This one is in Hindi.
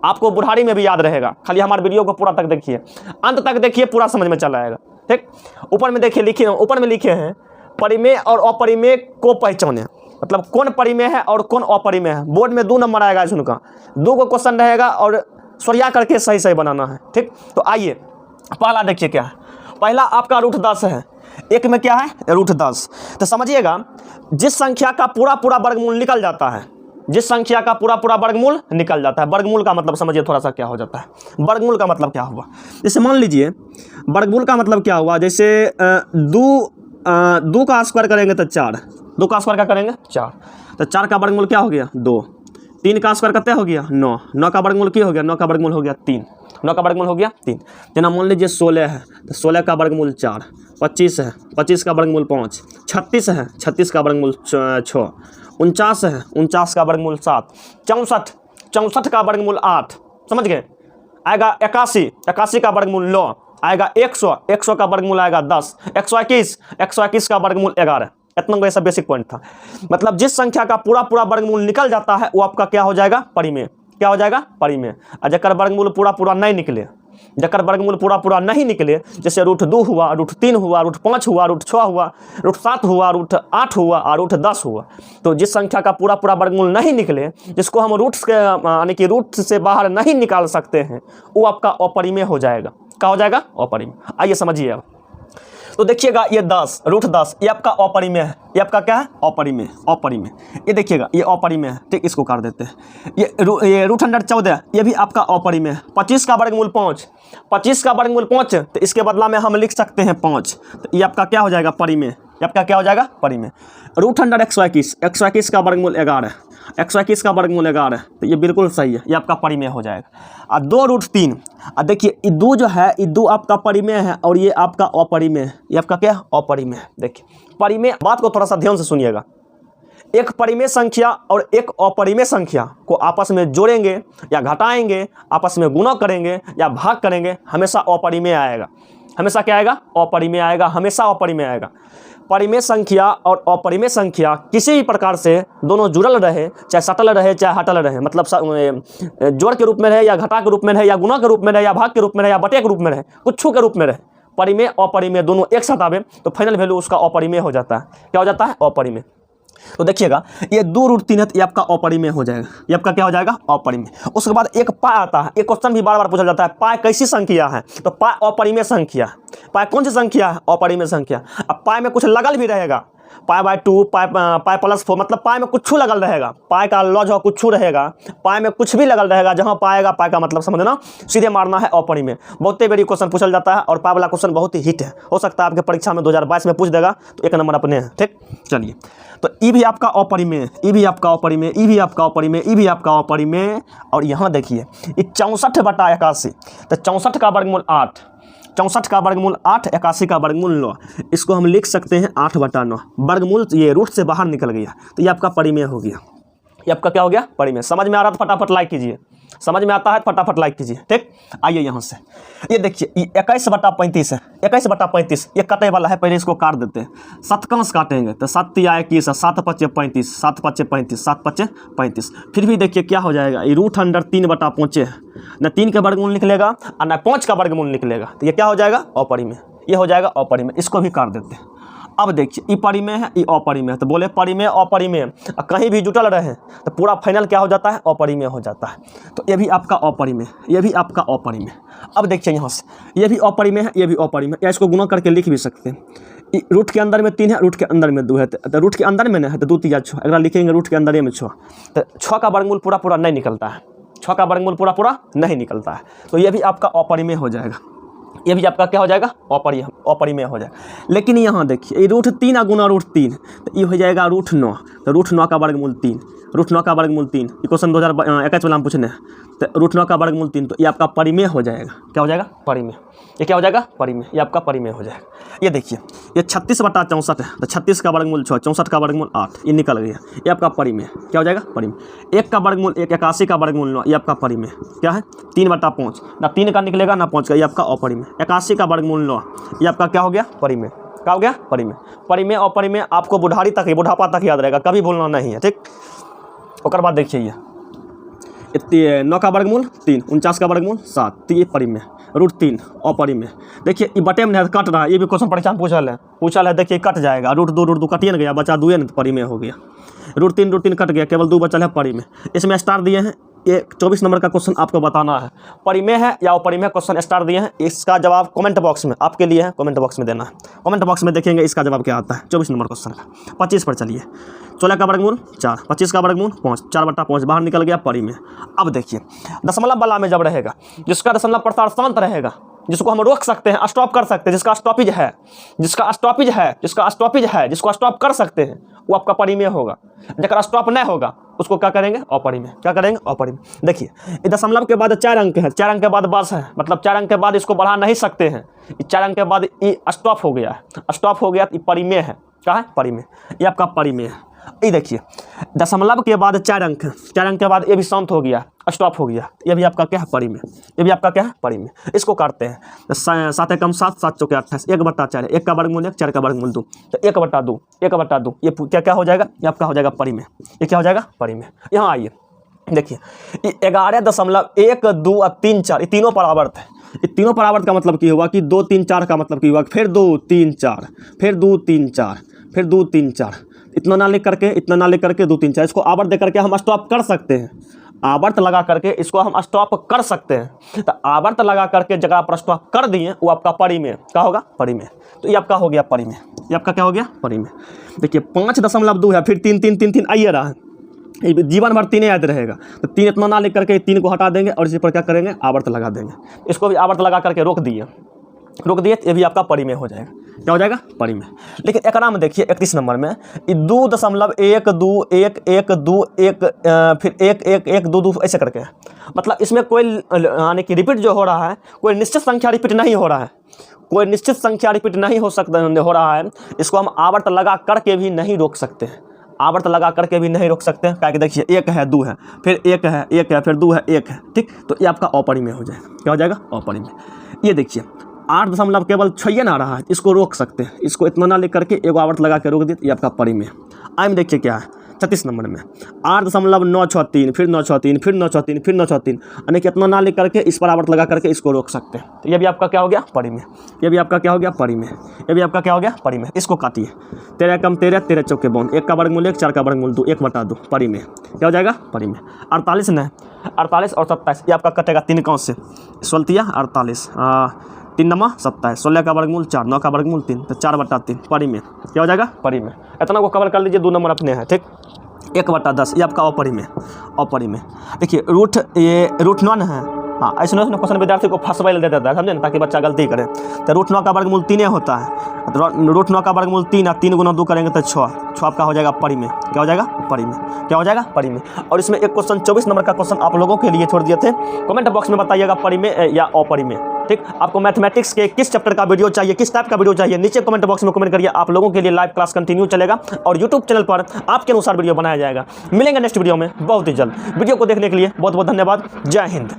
आपको बुढ़ारी में भी याद रहेगा। खाली हमारे वीडियो को पूरा तक देखिए, अंत तक देखिए, पूरा समझ में चल आएगा। ठीक, ऊपर में देखिए, लिखिए, ऊपर में लिखे हैं परिमेय और अपरिमेय को पहचाने, मतलब कौन परिमेय है और कौन अपरिमेय है। बोर्ड में 2 नंबर आएगा इसका, 2 को क्वेश्चन रहेगा और सरिया करके सही सही बनाना है। ठीक, तो आइए पहला देखिए क्या है। पहला आपका रूट 10 है, एक में क्या है रूट 10। तो समझिएगा, जिस संख्या का पूरा पूरा वर्गमूल निकल जाता है, जिस संख्या का पूरा पूरा वर्गमूल निकल जाता है, वर्गमूल का मतलब समझिए थोड़ा सा क्या हो जाता है। वर्गमूल का मतलब क्या हुआ, जैसे मान लीजिए वर्गमूल का मतलब क्या हुआ, जैसे 2 का स्क्वायर करेंगे तो 4, 2 का स्क्वायर क्या करेंगे 4, तो 4 का वर्गमूल क्या हो गया 2, 3 का स्क्वायर कितना हो गया 9, 9 का वर्गमूल क्या हो गया 9 का वर्गमूल हो गया 3, 9 का वर्गमूल हो गया 3। जना मान लीजिए 16 है तो 16 का वर्गमूल 4, 25 है 25 का वर्गमूल 5, 36 है 36 का वर्गमूल 6, 49 है 49 का वर्गमूल 7, 64 64 का वर्गमूल 8, समझ गए। आएगा 81 81 का वर्गमूल 9, आएगा 100 100 का वर्गमूल आएगा 10, 121 121 का वर्गमूल 11। इतना को ऐसा बेसिक पॉइंट था। मतलब जिस संख्या का पूरा पूरा वर्गमूल निकल जाता है वो आपका क्या हो जाएगा परिमेय, क्या हो जाएगा परिमेय। और जकर वर्गमूल पूरा पूरा नहीं निकले, जकर वर्गमूल पूरा पूरा नहीं निकले, जैसे रूट 2 हुआ, रूट 3 हुआ, रूट 5 हुआ, रूट 6 हुआ, रूट 7 हुआ, रूट 8 हुआ और रूट 10 हुआ, तो जिस संख्या का पूरा पूरा वर्गमूल नहीं निकले, जिसको हम रूट के यानी कि रूट से बाहर नहीं निकाल सकते हैं, वो आपका अपरिमेय हो जाएगा। क्या हो जाएगा अपरिमेय। आइए समझिए अब, तो देखिएगा ये 10 रूट 10 ये आपका अपरिमेय है, ये आपका क्या है अपरिमेय, अपरिमेय। ये देखिएगा ये अपरिमेय है। ठीक, इसको काट देते हैं। ये रूट 14 ये भी आपका अपरिमेय है। 25 का वर्गमूल 5, 25 का वर्गमूल 5, तो इसके बदला में हम लिख सकते हैं 5, तो ये आपका क्या हो जाएगा परिमेय, ये आपका क्या हो जाएगा परिमेय। रूट 121 121 का वर्गमूल 11, 121 का वर्गमूल 11, तो ये बिल्कुल सही है, ये आपका परिमेय हो जाएगा। और 2 रूट 3, और देखिए ये 2 जो है ये 2 आपका परिमेय है और ये आपका अपरिमेय है, ये आपका क्या अपरिमेय है। देखिए परिमेय, बात को थोड़ा सा ध्यान से सुनिएगा। एक परिमेय संख्या और एक अपरिमेय संख्या को आपस में जोड़ेंगे या घटाएंगे, आपस में गुणा करेंगे या भाग करेंगे, हमेशा अपरिमेय आएगा। हमेशा क्या आएगा अपरिमेय आएगा, हमेशा अपरिमेय आएगा। परिमेय संख्या और अपरिमेय संख्या किसी भी प्रकार से दोनों जुड़ल रहे, चाहे सटल रहे चाहे हटल रहे, मतलब जोड़ के रूप में रहे या घटा के रूप में रहे या गुणा के रूप में रहे या भाग के रूप में रहे या बटे के रूप में रहे, कुछ के रूप में रहे, परिमेय अपरिमेय दोनों एक साथ आवे तो फाइनल वैल्यू उसका अपरिमेय हो जाता है। क्या हो जाता है अपरिमेय। तो देखिएगा ये 2 रूट 3 है, ये आपका अपरिमेय हो जाएगा, ये आपका क्या हो जाएगा अपरिमेय। उसके बाद एक पाई आता है, एक क्वेश्चन भी बार बार पूछा जाता है, पाई कैसी संख्या है, तो पाई अपरिमेय संख्या। पाई कौन सी संख्या है अपरिमेय संख्या। अब पाई में कुछ लगल भी रहेगा, पाई बाय 2 पाई प्लस 4, मतलब पाई में कुछ लगल रहेगा, पाई का लॉज हो कुछ रहेगा, पाई में कुछ भी लगल रहेगा, जहां पाएगा पाई का मतलब समझना सीधे मारना है अपरिमेय। बहुते बेरी क्वेश्चन पूछा जाता है और पाई वाला क्वेश्चन बहुत ही हिट है, हो सकता है आपके परीक्षा में 2022 में पूछ देगा तो 1 नंबर अपने हैं। ठीक, चलिए तो ई भी आपका अपरिमेय, ई भी आपका अपरिमेय, ई भी आपका अपरिमेय, ई भी आपका अपरिमेय। और यहाँ देखिए ये 64/81, तो 64 का वर्गमूल 8, 64 का वर्गमूल 8, 81 का वर्गमूल 9, इसको हम लिख सकते हैं 8/9। वर्गमूल ये रूट से बाहर निकल गया तो ये आपका परिमेय हो गया, ये आपका क्या हो गया परिमेय। समझ में आ रहा था फटाफट लाइक कीजिए, समझ में आता है फटाफट लाइक कीजिए। ठीक, आइए यहाँ से ये देखिए ये 21/35 है, 21/35 ये कटे वाला है, पहले इसको काट देते हैं। 7 कंस काटेंगे तो 7 या 21, 7 5 35, 7 5 35, 7 5 35। फिर भी देखिए क्या हो जाएगा, ये रूट अंडर 3/5 है, न 3 का वर्गमूल निकलेगा और न 5 का वर्गमूल निकलेगा, तो ये क्या हो जाएगा अपरिमेय, ये हो जाएगा अपरिमेय। इसको भी काट देते हैं। अब देखिए ये परिमेय है ये अपरिमेय है, तो बोले परिमेय अपरिमेय कहीं भी जुटल रहे तो पूरा फाइनल क्या हो जाता है अपरिमेय हो जाता है। तो ये भी आपका अपरिमेय, ये भी आपका अपरिमेय। अब देखिए यहाँ से ये भी अपरिमेय है, ये भी अपरिमेय, या इसको गुणा करके लिख भी सकते हैं। रूट के अंदर में 3 है, रूट के अंदर में 2 है, तो रूट के अंदर में नहीं है तो 2 3 6, अगर लिखेंगे रूट के अंदर में 6, तो 6 का वर्गमूल पूरा पूरा नहीं निकलता है, 6 का वर्गमूल पूरा पूरा नहीं निकलता है, तो ये भी आपका अपरिमेय हो जाएगा, ये भी आपका क्या हो जाएगा अपरिमेय हो जाएगा। लेकिन यहाँ देखिए ये रूट 3 गुना रूट 3, तो ये हो जाएगा रूट 9, तो रूट 9 का वर्गमूल 3, रूट 9 का वर्गमूल 3, ये क्वेश्चन 2021 वाला हम पूछने हैं, तो रूट 9 का वर्गमूल 3, तो ये आपका परिमेय हो जाएगा। क्या हो जाएगा परिमेय, ये क्या हो जाएगा परिमेय, ये आपका परिमेय हो जाएगा। ये देखिए ये 36/64 है, तो 36 का वर्गमूल 6, 64 का वर्गमूल 8, ये निकल गया, ये आपका परिमेय क्या हो जाएगा परिमेय। 1 का वर्गमूल 1, 81 का वर्गमूल 9, ये आपका परिमेय क्या है 3/5, ना 3 का निकलेगा ना 5 का, ये आपका अपरिमेय। 81 का वर्गमूल 9, ये आपका क्या हो गया परिमेय, क्या हो गया परिमेय। परिमेय अपरिमेय आपको बुढ़ारी तक बुढ़ापा तक याद रहेगा, कभी भूलना नहीं है। ठीक, और बाद देखिए 9 का वर्गमूल 3, 49 का वर्गमूल 7, तो ये परिमेय, √3 अपरिमेय। देखिए ये बटे में कट रहा है, ये भी क्वेश्चन परीक्षा में पूछल है। देखिए कट जाएगा, √2 कटिए न गया, बचा 2 न, परिमेय हो गया। √3 कट गया, केवल 2 बचल है परिमेय। इसमें स्टार दिए हैं, ये 24 नंबर का क्वेश्चन आपको बताना है परिमेय है या अपरिमेय, क्वेश्चन स्टार दिए हैं। इसका जवाब कमेंट बॉक्स में आपके लिए है, कमेंट बॉक्स में देना है। कमेंट बॉक्स में देखेंगे इसका जवाब क्या आता है 24 नंबर क्वेश्चन का। 25 पर चलिए, 16 का वर्गमूल 4, 25 का वर्गमूल 5, 4/5 बाहर निकल गया परिमेय। अब देखिए दशमलव वाला में जब रहेगा, जिसका दशमलव प्रसार शांत रहेगा, जिसको हम रोक सकते हैं, स्टॉप कर सकते हैं, जिसको स्टॉप कर सकते हैं, वो आपका परिमेय होगा। जब स्टॉप नहीं होगा उसको क्या करेंगे? अपरिमेय। क्या करेंगे? अपरिमेय। देखिए ये दशमलव के बाद 4 अंक है, 4 अंक के बाद बस है, मतलब 4 अंक के बाद इसको बढ़ा नहीं सकते हैं। 4 अंक के बाद ये स्टॉप हो गया है, स्टॉप हो गया तो ये परिमेय है। क्या है? परिमेय। ये आपका परिमेय है। ये देखिए दशमलव के बाद 4 अंक है, 4 अंक के बाद ये भी शांत हो गया, स्टॉप हो गया, ये भी आपका क्या है? परिमेय। ये भी आपका क्या है? परिमेय। इसको काटते हैं, 7 एकम 7, 7 चौके 28, 1/4, 1 का वर्गमूल 1, 4 का वर्गमूल 2, तो 1/2, ये क्या हो जाएगा? ये आपका हो जाएगा परिमेय। ये क्या हो जाएगा? परिमेय। यहाँ आइए देखिए 11.1, 2 और 3, 4 ये तीनों परावर्त है। ये तीनों परावर्त का मतलब क्या हुआ कि 2, 3, 4 का मतलब क्या हुआ, फिर 2, 3, 4, फिर 2, 3, 4, फिर 2, 3, 4, इतना ना लेकर के 2, 3, 4, इसको आवर्त दे करके हम स्टॉप कर सकते हैं। आवर्त लगा करके इसको हम स्टॉप कर सकते हैं। तो आवर्त लगा करके जगह पर स्टॉप कर दिए, वो आपका परिमेय क्या होगा? परिमेय। तो ये आपका हो गया परिमेय। ये आपका क्या हो गया? परिमेय। देखिए 5.2 है, फिर 3, 3, 3, 3 आइए रहा है, जीवन भर 3 याद रहेगा। तो 3 इतना ना लेकर के 3 को हटा देंगे और इसी पर क्या करेंगे? आवर्त लगा देंगे। इसको भी आवर्त लगा करके रोक दिए, ये भी आपका परिमेय हो जाएगा। क्या हो जाएगा? परिमेय। लेकिन एक में देखिए 31 नंबर में 2.1, 2, 1, 1, 2, 1, फिर 1, 1, 1, 2, 2 ऐसे करके, मतलब इसमें कोई यानी कि रिपीट जो हो रहा है, कोई निश्चित संख्या रिपीट नहीं हो रहा है, कोई निश्चित संख्या रिपीट नहीं हो रहा है। इसको हम आवर्त लगा करके भी नहीं रोक सकते हैं, आवर्त लगा करके भी नहीं रोक सकते हैं। क्या कि देखिए 1 है, 2 है, फिर 1 है, 1 है, फिर 2 है, 1 है, ठीक। तो ये आपका अपरिमेय हो जाएगा। क्या हो जाएगा? अपरिमेय। ये देखिए 8 दशमलव केवल 6 ना रहा है, इसको रोक सकते हैं, इसको इतना ना लेकर के एक आवर्त लगा के रोक दिए, ये आपका परिमेय। में देखिए क्या है 36 नंबर में 8.963, फिर 963, फिर 963, फिर 963, यानी कि इतना ना लेकर के इस पर आवर्त लगा करके इसको रोक सकते हैं। तो ये भी आपका क्या हो गया? परिमेय। ये भी आपका क्या हो गया? परिमेय। ये भी आपका क्या हो गया? परिमेय। इसको काटिए, 13 एकम 13, 13 चौके 52, 1 का वर्गमूल 1, 4 का वर्गमूल 2, 1/2, परिमेय। क्या हो जाएगा? परिमेय। 48 न 48 और 27 ये आपका कटेगा 3 कौन से? 16 48, 3 नमा 27, 16 का वर्गमूल 4, 9 का वर्गमूल 3, तो 4/3 परिमेय। क्या हो जाएगा? परिमेय। इतना को कवर कर लीजिए, 2 नंबर अपने हैं, ठीक। 1/10 ये आपका अपरिमेय। अपरिमेय। देखिए √9 है, हाँ ऐसे क्वेश्चन विद्यार्थी को फंसवाई दे देता है, समझे ना, ताकि बच्चा गलती करे। तो √9 का वर्गमूल 3 होता है, तो √9 का वर्गमूल 3 है, 3 गुना 2 करेंगे तो 6 आपका हो जाएगा परिमेय। क्या हो जाएगा? परिमेय। क्या हो जाएगा? परिमेय। और इसमें एक क्वेश्चन 24 नंबर का क्वेश्चन आप लोगों के लिए छोड़ दिए थे, कमेंट बॉक्स में बताइएगा परिमेय या अपरिमेय, ठीक। आपको मैथमेटिक्स के किस चैप्टर का वीडियो चाहिए, किस टाइप का वीडियो चाहिए, नीचे कमेंट बॉक्स में कमेंट करिए। आप लोगों के लिए लाइव क्लास कंटिन्यू चलेगा और यूट्यूब चैनल पर आपके अनुसार वीडियो बनाया जाएगा। मिलेंगे नेक्स्ट वीडियो में बहुत ही जल्द। वीडियो को देखने के लिए बहुत बहुत धन्यवाद। जय हिंद।